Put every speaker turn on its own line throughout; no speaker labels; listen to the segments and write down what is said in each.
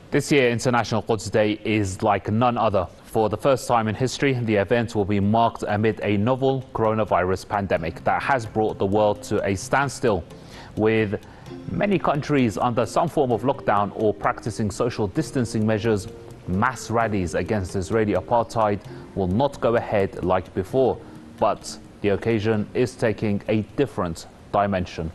This year, International Quds Day is like none other. For the first time in history, the event will be marked amid a novel coronavirus pandemic that has brought the world to a standstill, with many countries under some form of lockdown or practicing social distancing measures. Mass rallies against Israeli apartheid will not go ahead like before, but the occasion is taking a different dimension.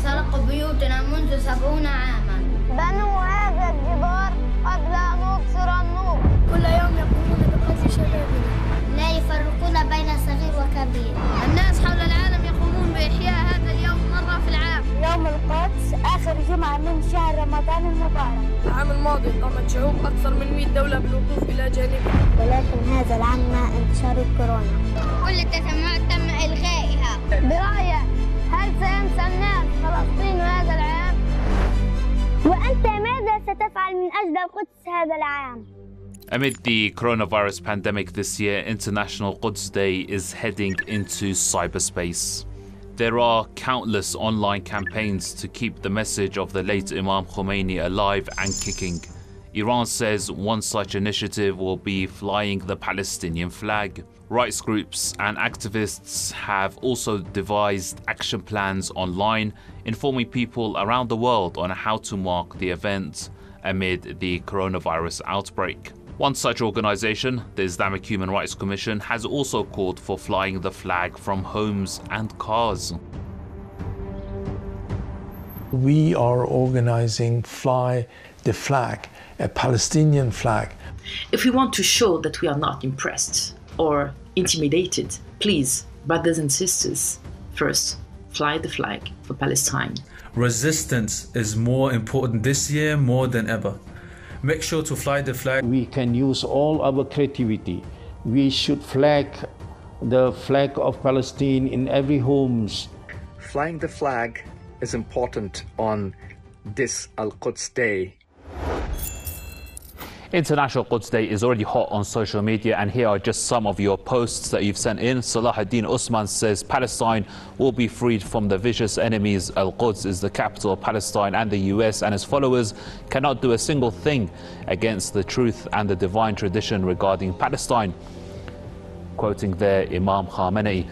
سرقوا بيوتنا منذ 70 عاما.
بنوا هذا الجدار قبل أن نبصر النور.
كل يوم يقومون بقتل شبابنا. لا يفرقون بين صغير وكبير. الناس حول العالم يقومون بإحياء هذا اليوم مرة في العام.
يوم القدس آخر جمعة من شهر رمضان المبارك.
العام الماضي قامت شعوب أكثر من 100 دولة بالوقوف إلى جانبه.
ولكن هذا العام مع انتشار الكورونا
كل التجمعات تم إلغائها.
برأيك هل سينسى الناس فلسطين هذا العام؟ وأنت ماذا ستفعل من أجل القدس هذا العام؟
Amid the coronavirus pandemic this year, International Quds Day is heading into cyberspace. There are countless online campaigns to keep the message of the late Imam Khomeini alive and kicking. Iran says one such initiative will be flying the Palestinian flag. Rights groups and activists have also devised action plans online, informing people around the world on how to mark the event amid the coronavirus outbreak. One such organization, the Islamic Human Rights Commission, has also called for flying the flag from homes and cars.
We are organizing Fly the Flag, a Palestinian flag.
If we want to show that we are not impressed or intimidated, please, brothers and sisters, first, fly the flag for Palestine.
Resistance is more important this year more than ever. Make sure to fly the flag.
We can use all our creativity. We should flag the flag of Palestine in every homes.
Flying the flag is important on this Al-Quds Day.
International Quds Day is already hot on social media, and here are just some of your posts that you've sent in. Salahuddin Usman says Palestine will be freed from the vicious enemies. Al-Quds is the capital of Palestine, and the US and its followers cannot do a single thing against the truth and the divine tradition regarding Palestine. Quoting there Imam Khamenei.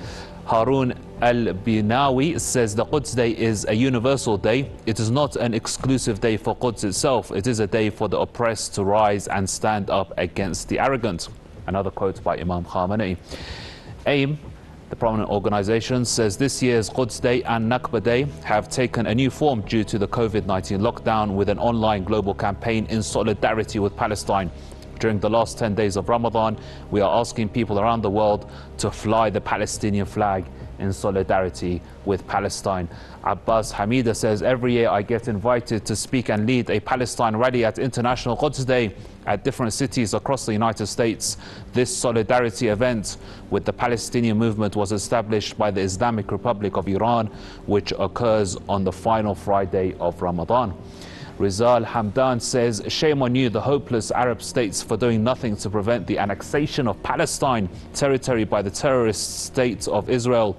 Harun al-Binawi says the Quds Day is a universal day. It is not an exclusive day for Quds itself. It is a day for the oppressed to rise and stand up against the arrogant. Another quote by Imam Khamenei. AIM, the prominent organization, says this year's Quds Day and Nakba Day have taken a new form due to the COVID-19 lockdown, with an online global campaign in solidarity with Palestine. During the last 10 days of Ramadan, we are asking people around the world to fly the Palestinian flag in solidarity with Palestine. Abbas Hamida says, every year I get invited to speak and lead a Palestine rally at International Quds Day at different cities across the United States. This solidarity event with the Palestinian movement was established by the Islamic Republic of Iran, which occurs on the final Friday of Ramadan. Rizal Hamdan says, shame on you, the hopeless Arab states, for doing nothing to prevent the annexation of Palestine territory by the terrorist state of Israel.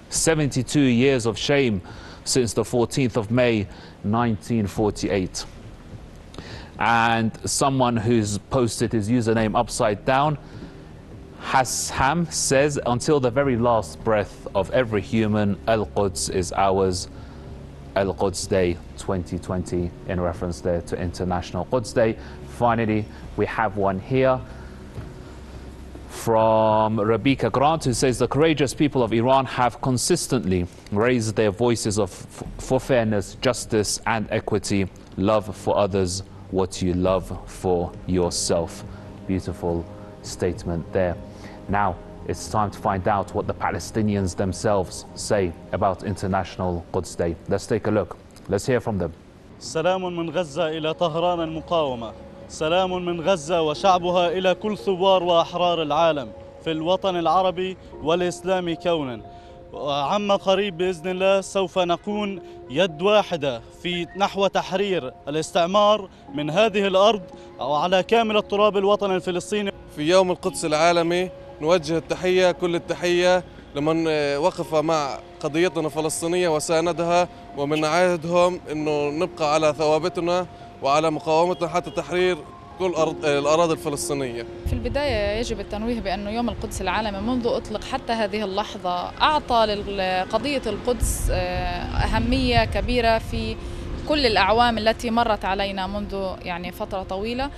72 years of shame since the 14th of May 1948. And someone who's posted his username upside down, Hasham, says, until the very last breath of every human, Al-Quds is ours. Al-Quds Day 2020, in reference there to International Quds Day. Finally, we have one here from Rabika Grant, who says the courageous people of Iran have consistently raised their voices for fairness, justice and equity. Love for others what you love for yourself. Beautiful statement there. Now, it's time to find out what the Palestinians themselves say about International Quds Day. Let's take a look. Let's hear from them.
سلام من غزة إلى طهران المقاومة. سلام من غزة وشعبها إلى كل ثوار وأحرار العالم في الوطن العربي والإسلامي كونا. وعما قريب بإذن الله سوف نكون يد واحدة في نحو تحرير الاستعمار من هذه الأرض وعلى كامل التراب الوطن الفلسطيني.
في يوم القدس العالمي نوجه التحية، كل التحية لمن وقف مع قضيتنا الفلسطينية وساندها، ومن نعهدهم أنه نبقى على ثوابتنا وعلى مقاومتنا حتى تحرير كل الأراضي الفلسطينية.
في البداية يجب التنويه بأن يوم القدس العالمي منذ أطلق حتى هذه اللحظة أعطى لقضية القدس أهمية كبيرة في كل الأعوام التي مرت علينا منذ فترة طويلة.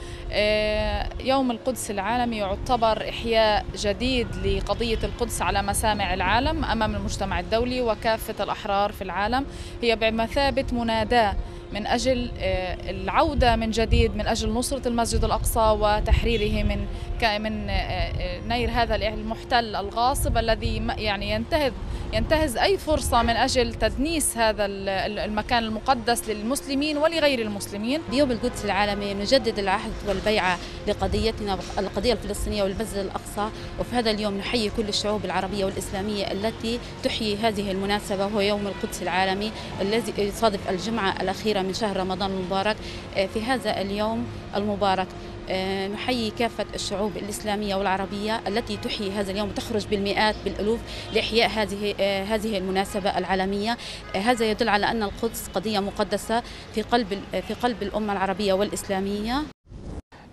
يوم القدس العالمي يعتبر إحياء جديد لقضية القدس على مسامع العالم أمام المجتمع الدولي وكافة الأحرار في العالم. هي بمثابة مناداة من أجل العودة من جديد، من أجل نصرة المسجد الأقصى وتحريره من نير هذا المحتل الغاصب الذي ينتهز أي فرصة من أجل تدنيس هذا المكان المقدس للمسلمين ولغير المسلمين.
بيوم القدس العالمي نجدد العهد والبيعة لقضيتنا، القضية الفلسطينية والمسجد الأقصى، وفي هذا اليوم نحيي كل الشعوب العربية والإسلامية التي تحيي هذه المناسبة، وهو يوم القدس العالمي الذي يصادف الجمعة الأخيرة من شهر رمضان المبارك. في هذا اليوم المبارك نحيي كافة الشعوب الإسلامية والعربية التي تحيي هذا اليوم وتخرج بالمئات بالألوف لإحياء هذه المناسبة العالمية. هذا يدل على أن القدس قضية مقدسة في قلب الأمة العربية والإسلامية.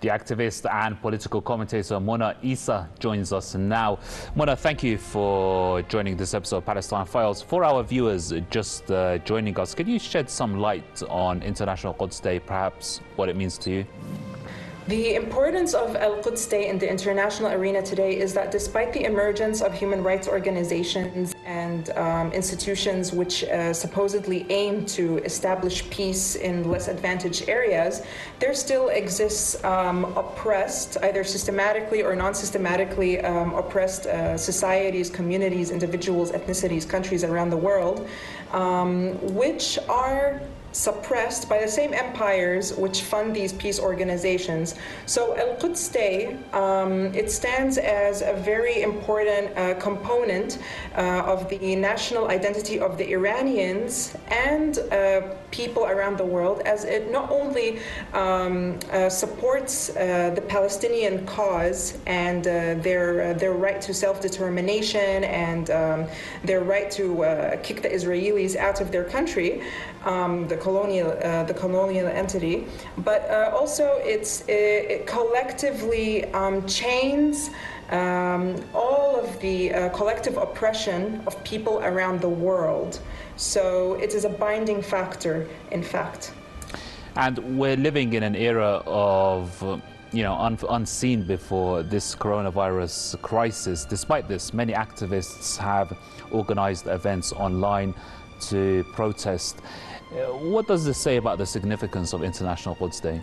The activist and political commentator Mona Issa joins us now. Mona, thank you for joining this episode of Palestine Files. For our viewers just joining us, can you shed some light on International Quds Day, perhaps what it means to you?
The importance of Quds Day in the international arena today is that despite the emergence of human rights organizations and institutions which supposedly aim to establish peace in less advantaged areas, there still exists oppressed, either systematically or non-systematically oppressed societies, communities, individuals, ethnicities, countries around the world, which are suppressed by the same empires which fund these peace organizations. So Quds Day, it stands as a very important component of the national identity of the Iranians and people around the world, as it not only supports the Palestinian cause and their right to self-determination and their right to kick the Israelis out of their country, the colonial entity, but also it collectively chains all of the collective oppression of people around the world. So it is a binding factor, in fact.
And we're living in an era of unseen before this coronavirus crisis. Despite this, many activists have organized events online to protest. What does this say about the significance of International Quds Day?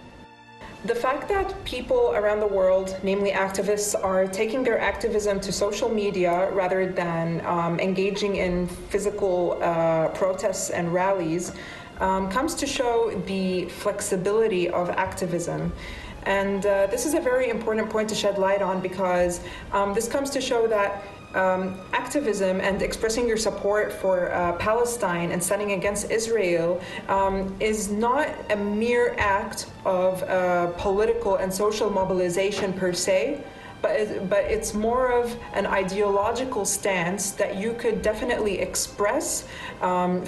The fact that people around the world, namely activists, are taking their activism to social media rather than engaging in physical protests and rallies comes to show the flexibility of activism. And this is a very important point to shed light on, because this comes to show that activism and expressing your support for Palestine and standing against Israel is not a mere act of political and social mobilization per se, but it's more of an ideological stance that you could definitely express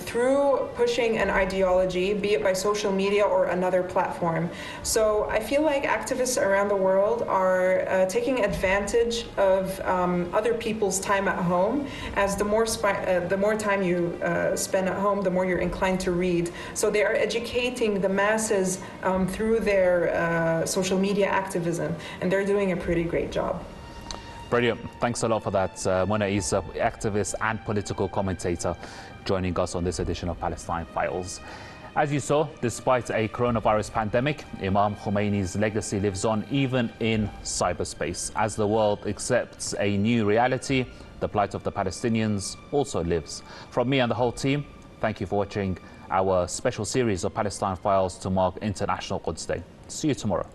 through pushing an ideology, be it by social media or another platform. So I feel like activists around the world are taking advantage of other people's time at home, as the more time you spend at home, the more you're inclined to read. So they are educating the masses through their social media activism, and they're doing a pretty great job.
Brilliant. Thanks a lot for that, Mona Issa, activist and political commentator, joining us on this edition of Palestine Files. As you saw, despite a coronavirus pandemic, Imam Khomeini's legacy lives on even in cyberspace. As the world accepts a new reality, the plight of the Palestinians also lives. From me and the whole team, thank you for watching our special series of Palestine Files to mark International Quds Day. See you tomorrow.